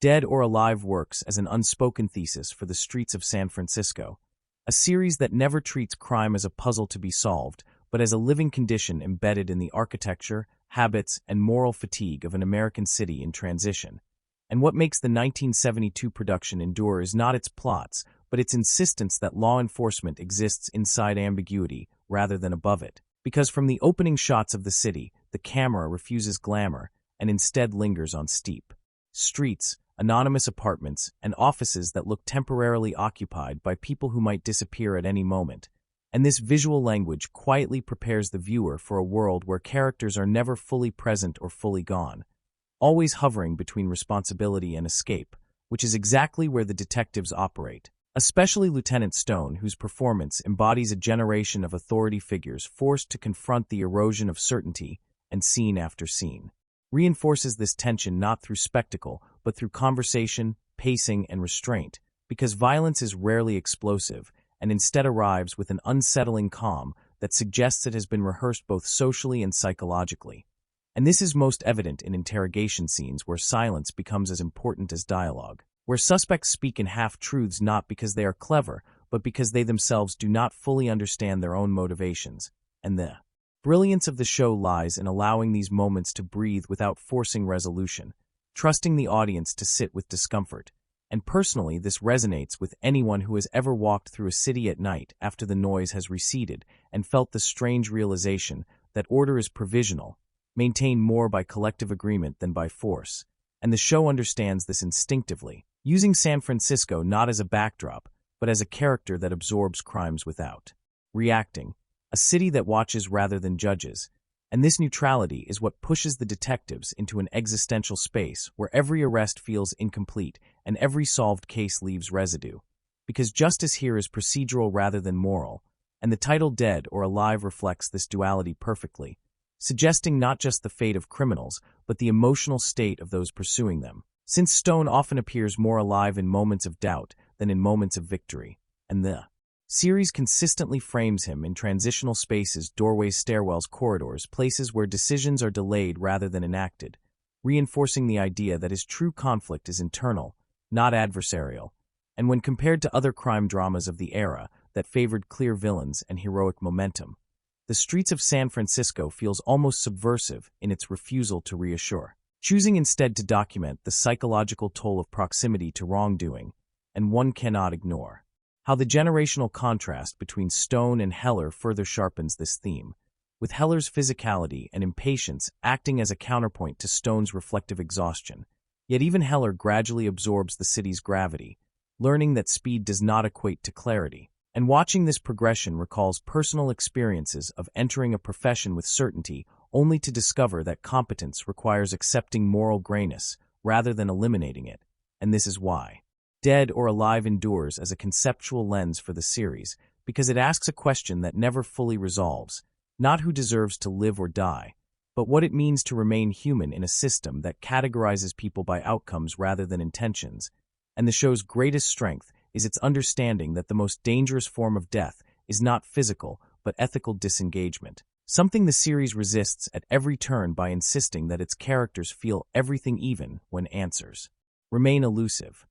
Dead or Alive works as an unspoken thesis for the streets of San Francisco, a series that never treats crime as a puzzle to be solved, but as a living condition embedded in the architecture, habits, and moral fatigue of an American city in transition. And what makes the 1972 production endure is not its plots, but its insistence that law enforcement exists inside ambiguity rather than above it. Because from the opening shots of the city, the camera refuses glamour and instead lingers on steep streets, anonymous apartments, and offices that look temporarily occupied by people who might disappear at any moment. And this visual language quietly prepares the viewer for a world where characters are never fully present or fully gone, always hovering between responsibility and escape, which is exactly where the detectives operate. Especially Lieutenant Stone, whose performance embodies a generation of authority figures forced to confront the erosion of certainty, and scene after scene reinforces this tension not through spectacle, but through conversation, pacing, and restraint, because violence is rarely explosive, and instead arrives with an unsettling calm that suggests it has been rehearsed both socially and psychologically. And this is most evident in interrogation scenes where silence becomes as important as dialogue, where suspects speak in half-truths not because they are clever, but because they themselves do not fully understand their own motivations. And the brilliance of the show lies in allowing these moments to breathe without forcing resolution, trusting the audience to sit with discomfort. And personally, this resonates with anyone who has ever walked through a city at night after the noise has receded and felt the strange realization that order is provisional, maintained more by collective agreement than by force. And the show understands this instinctively, using San Francisco not as a backdrop, but as a character that absorbs crimes without reacting, a city that watches rather than judges. And this neutrality is what pushes the detectives into an existential space where every arrest feels incomplete and every solved case leaves residue. Because justice here is procedural rather than moral, and the title Dead or Alive reflects this duality perfectly, suggesting not just the fate of criminals, but the emotional state of those pursuing them. Since Stone often appears more alive in moments of doubt than in moments of victory, and the series consistently frames him in transitional spaces, doorways, stairwells, corridors, places where decisions are delayed rather than enacted, reinforcing the idea that his true conflict is internal, not adversarial. And when compared to other crime dramas of the era that favored clear villains and heroic momentum, The Streets of San Francisco feels almost subversive in its refusal to reassure, choosing instead to document the psychological toll of proximity to wrongdoing, and one cannot ignore how the generational contrast between Stone and Heller further sharpens this theme, with Heller's physicality and impatience acting as a counterpoint to Stone's reflective exhaustion. Yet even Heller gradually absorbs the city's gravity, learning that speed does not equate to clarity. And watching this progression recalls personal experiences of entering a profession with certainty only to discover that competence requires accepting moral grayness rather than eliminating it. And this is why Dead or Alive endures as a conceptual lens for the series, because it asks a question that never fully resolves, not who deserves to live or die, but what it means to remain human in a system that categorizes people by outcomes rather than intentions. And the show's greatest strength is its understanding that the most dangerous form of death is not physical, but ethical disengagement, something the series resists at every turn by insisting that its characters feel everything even when answers remain elusive.